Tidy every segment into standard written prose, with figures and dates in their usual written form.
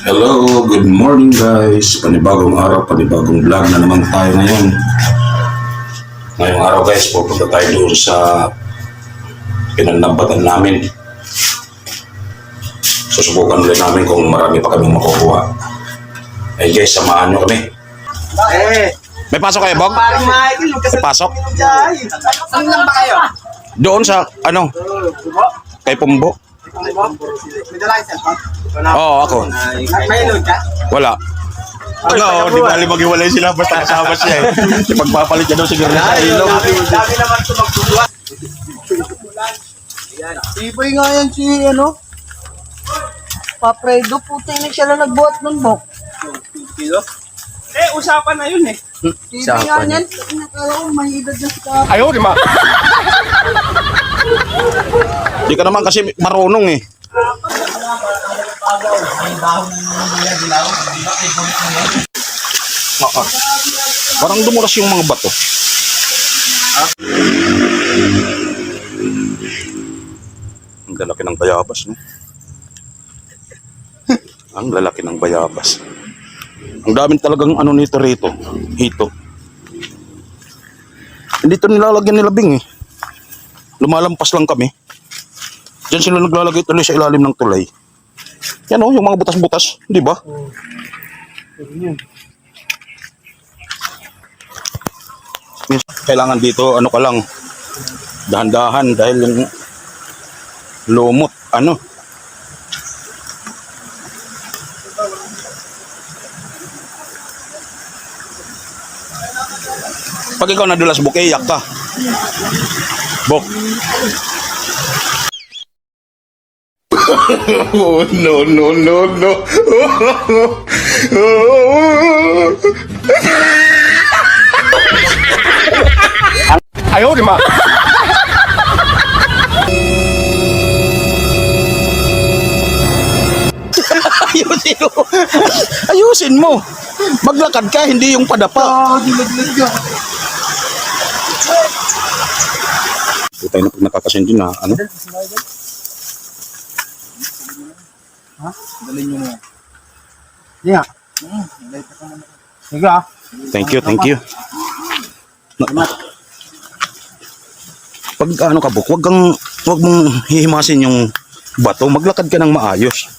Hello, good morning guys. Panibagong araw, panibagong vlog na naman tayo ngayon. Ngayong araw guys, pupunta tayo doon sa pinanambatan namin. Susubukan ulit namin kung marami pa kaming makukuha. Eh guys, samahan nyo kami. May pasok kayo, Bog? May pasok? Saan lang ba kayo? Doon sa, kay Pumbo. May dala yung cellphone? Oo, ako. May load ka? Wala. Ano, di bali maghiwalay sila basta kasama siya eh. Pagpapalit niya daw siguro sa ilong. Dami naman ito magbubuhat. Iboy nga yan si Papredo, puti na siya lang nagbuhat ng bok. Usapan na yun eh. Iboy nga yan, nakala ko mahidad na si Kap. Ayaw, di ba? Di ka naman kasi marunong eh. Parang dumulas yung mga bato. Ang lalaki ng bayabas, no? Ang lalaki ng bayabas. Ang daming talagang ano nito rito. Hito. Hindi ito nilalagyan nila Bing eh. Lumalampas lang kami. Diyan sila naglalagay tuloy sa ilalim ng tulay. Yan o, yung mga butas-butas. Di ba? Kailangan dito, ano ka lang, dahan-dahan dahil yung lumot, ano. Pag ikaw nadulas, Bok, iyak ka. Bok. Oh, no, no, no, no. Ayaw, di ba? Ayusin mo. Ayusin mo. Maglakad ka, hindi yung padapa. Putay na pag nakakasindi na, ano? Dalhin nyo na yan. Hindi nga. Sige ah. Thank you, thank you. Pag ano ka, Bok, wag mong hihimasin yung bato. Maglakad ka ng maayos.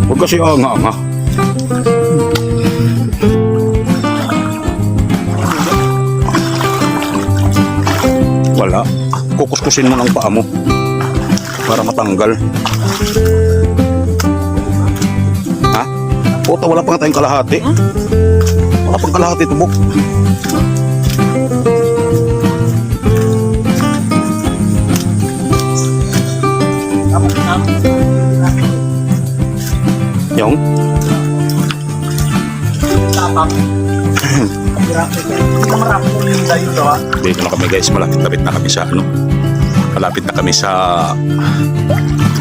Huwag kasi anga-anga. Wala. Kukuskusin mo ng paa mo para matanggal. Ha? Puta, wala pa nga tayong kalahati. Wala pang kalahati ito, Bok. Yung? Dito na kami guys, malapit na kami sa ano. Malapit na kami sa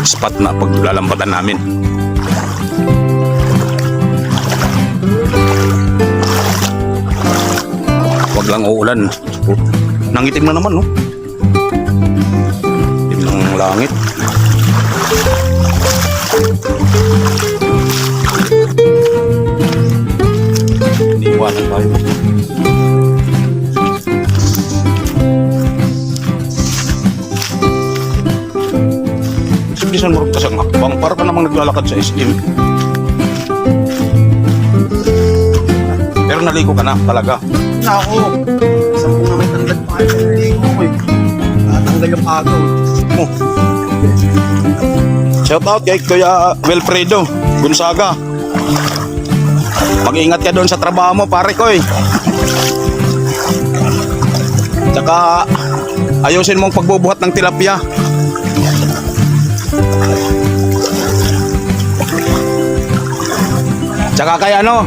spot na paglalampatan namin. Wag lang uulan. Nangitim na naman, no? Itim ng langit. Iwanan tayo. Bisan mo rin kasang hakbang para ka namang naglalakad sa SM. Pero naligo ka na talaga. Ako. Isang kung na may tanggal pa kayo ng ligo ko eh. Tanggal yung agaw. Oh. Shout out kay Kuya Wilfredo Gonzaga. Mag-ingat ka doon sa trabaho mo, pare ko eh. Tsaka ayusin mong pagbubuhat ng tilapia. Tsaka kay ano,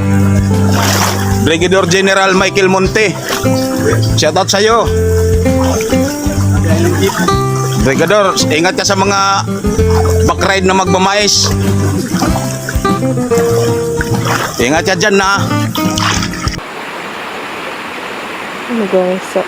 Brigadier General Michael Monte. Shout out sa'yo. Brigadier, ingat ka sa mga backride na magmamais. Ingat ka dyan na. Ano guys, so,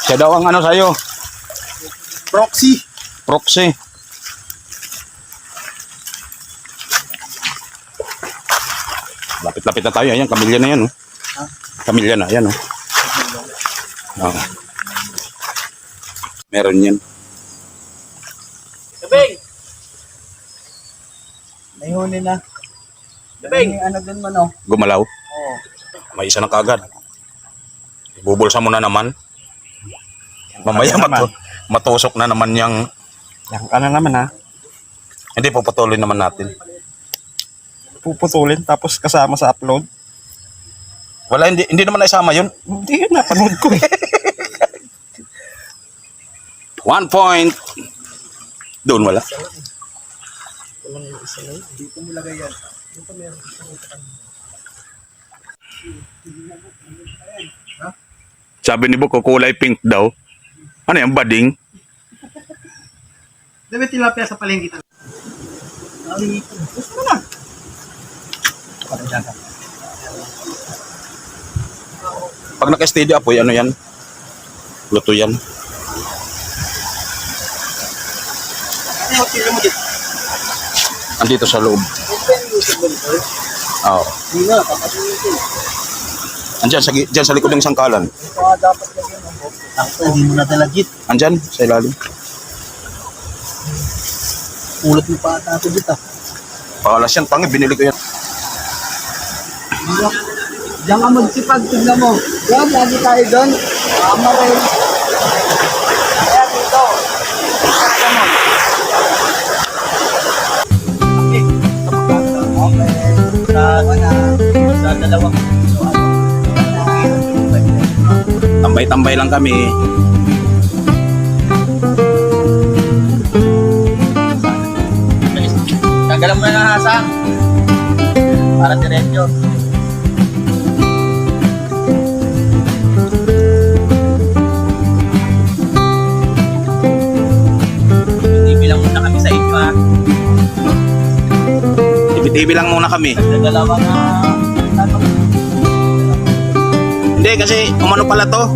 Siya daw ang ano sa'yo, Proxy. proxy. Lapit-lapit na tayo. Ayan, kamilya na yan. Oh. Kamilya na, ayan. Oh. Oh. Meron yan. Sabing! May huni na. Sabing! May ano dun man, oh. Gumalaw. Oo. May isa na kagad. Bubulsa mo na naman. Mamaya matusok na naman yung... Yan ka na naman, ha. Hindi, pupatuloy naman natin. Puputulin tapos kasama sa upload. Wala, hindi naman naisama yun. Hindi yun, napanood ko eh. 1 point. Doon wala. Dito mo lagay yan. Sabi ni Buko, kulay pink daw. Ano yan, bading? Dapat tilapia sa palengke talaga. Ay, gusto mo na. Pag naka-steady apoy, ano yan? Luto yan. Ano, tira mo dito. Andito sa loob. Oo. Hindi na, kapatid ito. Andyan, dyan sa likod ng sangkalan. Dapat lagyan ng bobo. Ako, hindi mo na dalagit. Andyan, sa ilalim. Ulot mo pa ata ako dito. Pakalas yan, tangi, binili ko yan. Diyan ka magsipag, tignan mo. Yan, lagi tayo doon. Tama rin. Kaya dito. Tignan mo. Okay. Sa dalawang Tambay-tambay lang kami. Tanggalan mo na ng hasang. Para diretso. Hindi lang muna kami sa inyo ha. Tibi-tibi lang muna kami. Dalawa na. Hindi, kasi umano pala to.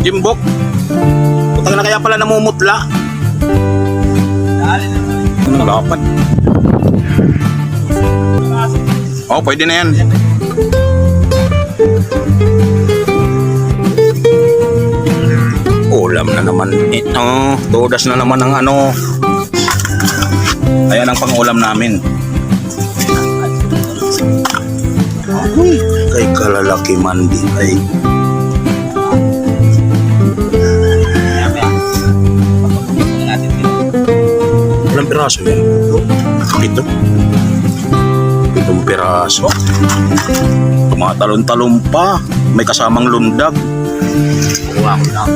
Jimbok. Putang na kaya pala namumutla. Dali na. Ano dapat? Oh, pwede na yan. Ulam na naman. Todas na naman ang ano. Ayan ang pang-ulam namin. Uy, kay kalalaki man din ay. Ilang piraso yan? Ito. 7 piraso. Tumatalon-talon pa. May kasamang lundag. Kuha ko lang.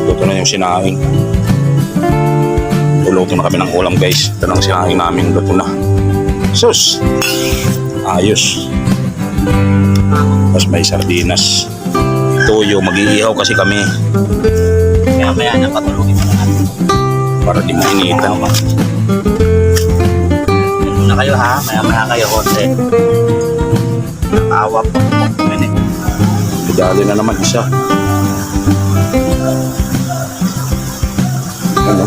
Ito na yung sinaing. Luto na kami ng ulam guys. Ito na ang sinaing namin. Luto na. Sus! Ayos. Tapos may sardinas. Tuyo. Mag-iihaw kasi kami. Maya na patulogin mo na natin. Para di mainitan. Yan muna kayo ha. Maya kayo konti. Nakawa po. Pidali na naman isa. Ano?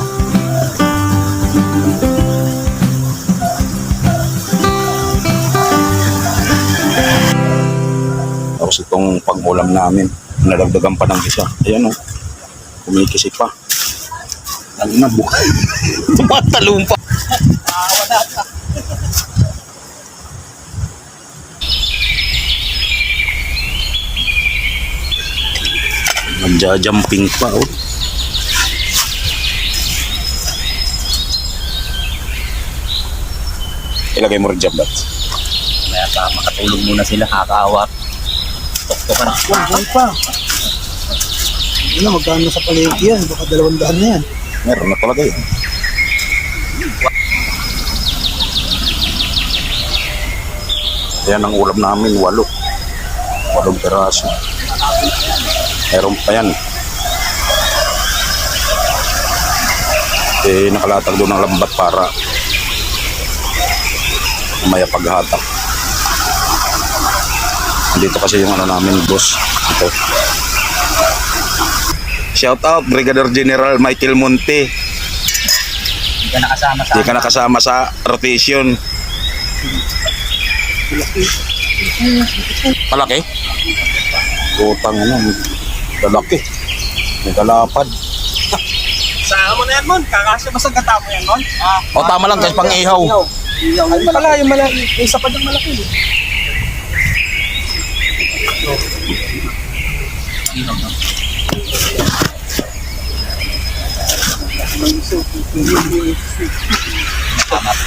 Tapos itong pag-ulam namin, nalagdagan pa ng isa. Ayan o. Kumikisi pa. Lalo na buhay. Tumatalong pa. Nagja-jumping pa, oh. Ilagay mo rin dyan, Bat. Kaya pa, makatulog muna sila, kakaawa. Tokto ka na. Buwan pa. Hindi na, magkano sa palengke yan? Baka 200 na yan. Meron na talaga yun. Yan ang ulam namin, 8 peraso. Meron pa yan. Nakalatag doon ng lambat para maya paghatak. Dito kasi yung ano namin, boss. Ito. Shout out Brigadier General Michael Monte. Hindi ka nakasama sa... Hindi ka nakasama sa rotation. Malaki? Utang ano, lalaki. May kalapad. Sa mo na yan, Mon. Kakasya ba sa gata mo yan, Mon? O tama lang kasi pang ihaw. Ay, pala, yung malaki. Isa pa dyan malaki.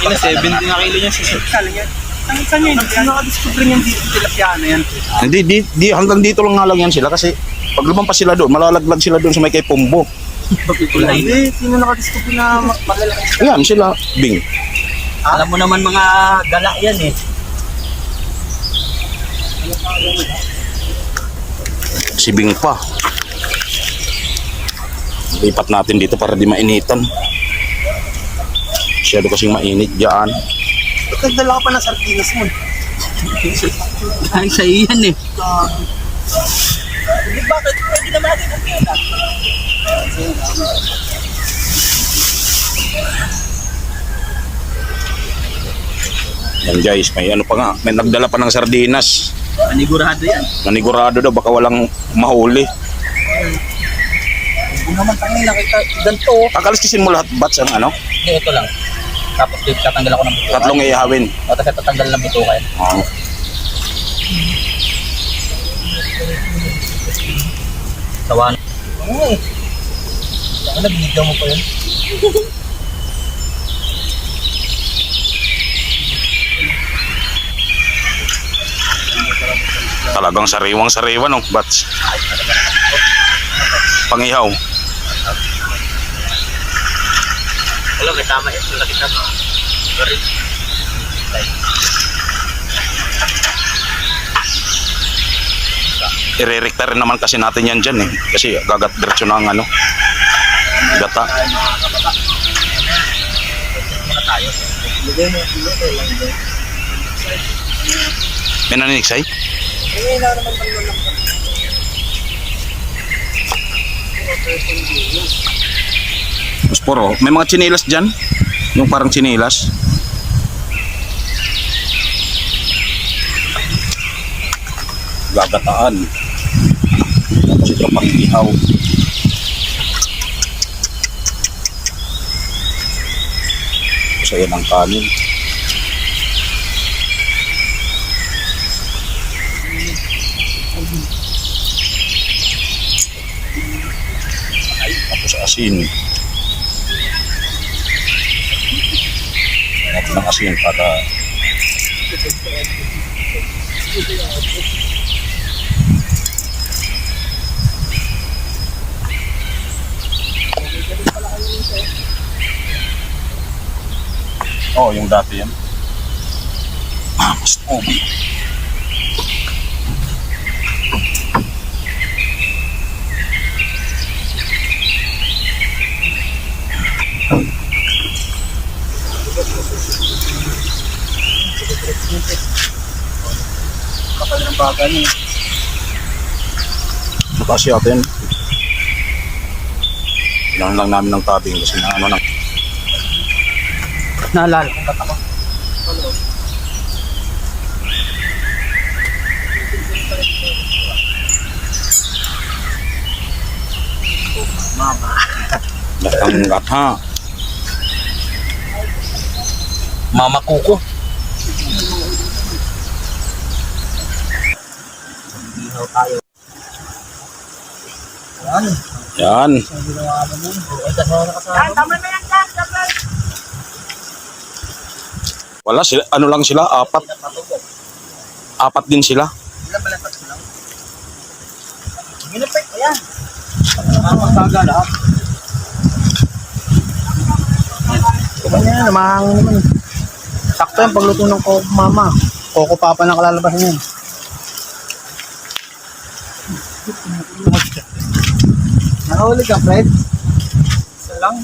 Ina, 70 na kilo niya sa Saan yan? Saan yan? Saan nakadiscover niyan dito tilapia na yan? Hindi, di, hanggang dito lang nga lang yan sila kasi pag lumampas sila doon, malalaglag sila doon sa may kay Pumbo. Hindi, sino nakadiscover na malalaki? Ayan sila, Bing. Alam mo naman mga gala yan eh. Si Bing pa. Lipat natin dito para di mainitan. Masyado kasing mainit dyan. Nagdala ka pa ng sardinas, Mon. Ay, sa iyan eh. Bakit? Pwede naman natin ang pera. Yan guys, may ano pa nga, may nagdala pa ng sardinas. Manigurado yan. Nanigurado daw baka walang mahuli. Kung naman tayo nakita, ganito. Kakaliskisin mo lahat bats ang ano? Hindi, ito lang. Tapos dito tatanggal ako ng buto. Tatlong ihawin. O, tapos tatanggal ng buto kayo. Oh. Sawan. Oo eh. Ano, binigyan mo pa yun? Talagang sariwang sariwa no, bats. Pangihaw. Wala, may tama yun. Wala kita mo. Sorry. Irerekta rin naman kasi natin yan dyan eh. Kasi gagat diretso na ang ano. Gata. Muna tayo. Bigyan mo, lang doon. May naniniksay? Eh, na naman pala lang. Puro. May mga chinilas dyan. Yung parang chinilas. Gagataan. Tapos ito pang ihaw. Tapos ayan ang kanin. Tapos asin. Natin ng asin para yung dati yan. Mas ubi. Kapal ng baga niya. Kasi atin. Kailangan lang namin ng tabing kasi na ano na. Naalala ko ba't ako? Mama. Natanggap ha. Mama Kuko. Ihaw tayo. Yan. Yan. Ang ginawa naman. Ay, kasama na kasama. Tama na yan, Wala sila, ano lang sila, apat. Apat din sila. Ilan pala tatlo lang? Ginapay ko yan. Magkaga lahat. Yan, namahangin naman. Sakto yung pagluto ng Coco Mama. Coco Papa na kalalabasan yan. Nakahuli ka, Fred? Isa lang.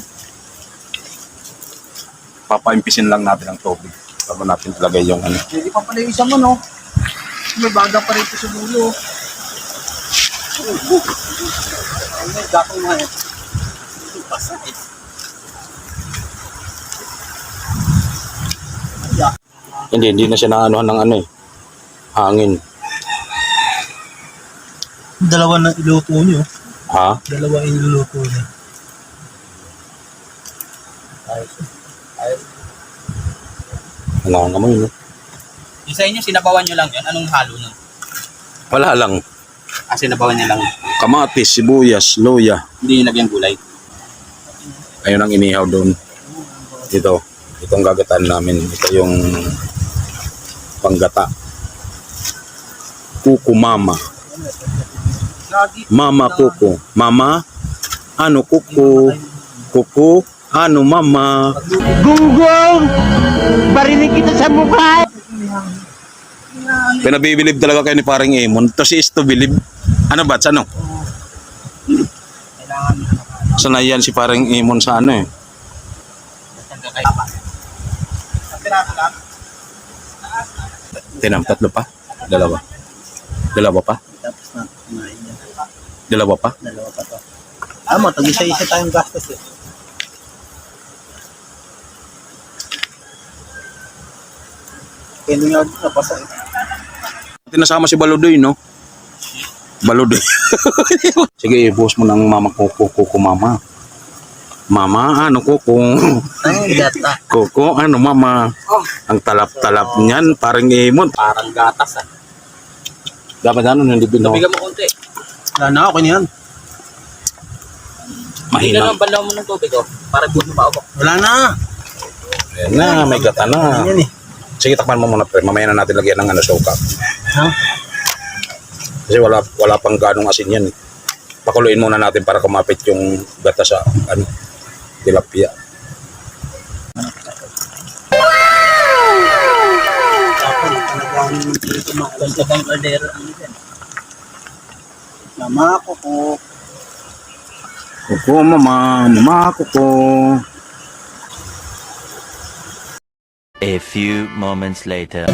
Papaimpisin lang natin ang tubig. Bago natin ilagay yung ano. Hindi pa pala yung isa mo, no? May baga pa rito sa dulo. Ay, may gakong nga yan. Pasay. Hindi na siya naanuhan ng ano eh. Hangin. Dalawa na iluto niyo. Ha? Dalawa iluluto niyo. Ayos. Ayos. Wala nga naman yun. Yung sa inyo, sinabawan nyo lang yun. Anong halo nun? Wala lang. Sinabawan nyo lang. Kamatis, sibuyas, luya. Hindi nyo lagyan gulay. Ayun ang inihaw doon. Ito. Itong gagataan namin. Ito yung panggata. Kuko mama. Mama kuko. Mama? Ano kuko? Kuko? Ano mama? Gunggong! Barinig kita sa mukha! Pinabibilib talaga kayo ni paring Emon. To si is to believe. Ano ba? Sa ano? Sanayan si paring Emon sa ano eh. Tinam, tatlo pa? Dalawa. Dalawa pa? Tapos na, kumain niya. Dalawa pa? Dalawa pa to. Tag-isa-isa tayong gastos eh. Kaya nga napasa eh. Tinasama si Balodoy, no? Balodoy. Sige, ibuhos mo ng mama kuko mama. Mama, ano kuko? Ang gata. Kuko, ano mama? Ang talap-talap niyan, parang Emon. Parang gatas ah. Dapat ano, hindi binaw. Bigyan mo konti. Wala na ako niyan. Hindi na Mahina. lang balaw mo ng tubig oh. Para buot mo maubok. Wala na. Ayan na, may gata na. Yan eh. Sige, takpan mo muna, pre. Mamaya na natin lagyan ng ano, suka. Ha? Kasi wala pang ganong asin yan. Eh. Pakuluin muna natin para kumapit yung gata sa ano, tilapia. Ganda bang kaldero ang yan. Mama ko po. Kuko mama, mama kuko. A few moments later.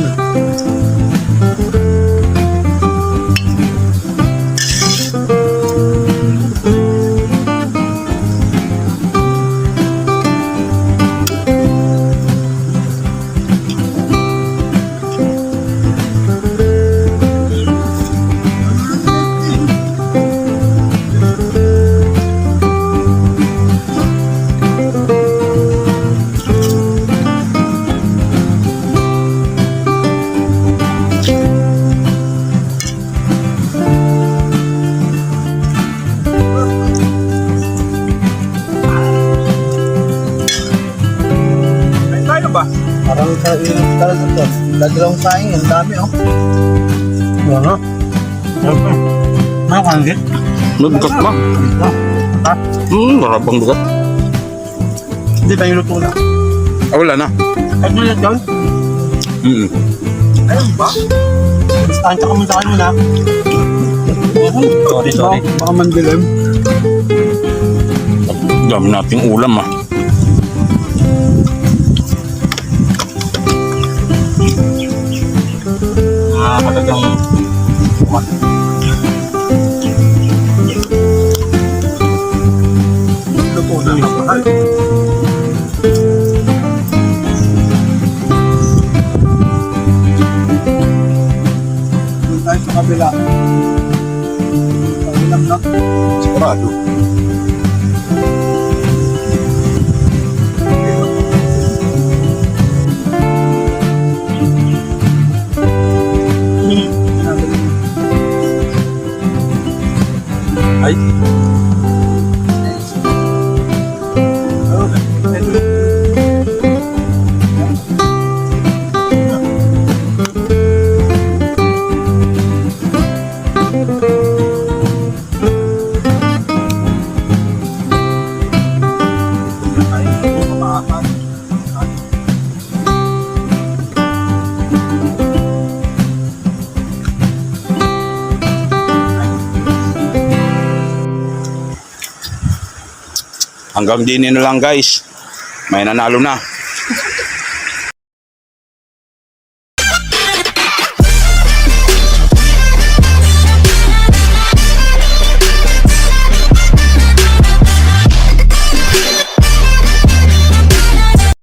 Parang sa ilang talaga to. Dadalawang saing, ang dami oh. Ano? Ano kanggit? Nagkat ba? Ha? Marabang dugat. Hindi tayo luto na. Ah, wala na. Ay, mo yan doon? Ayun ba? Listahan ka muna kayo muna. Sorry. Baka mandilim. Dami nating ulam ah. Talagang Luto na. Mahal. Doon tayo sa kabila. Pangilam na. Sigurado. Ay, Hanggang din na lang guys. May nanalo na.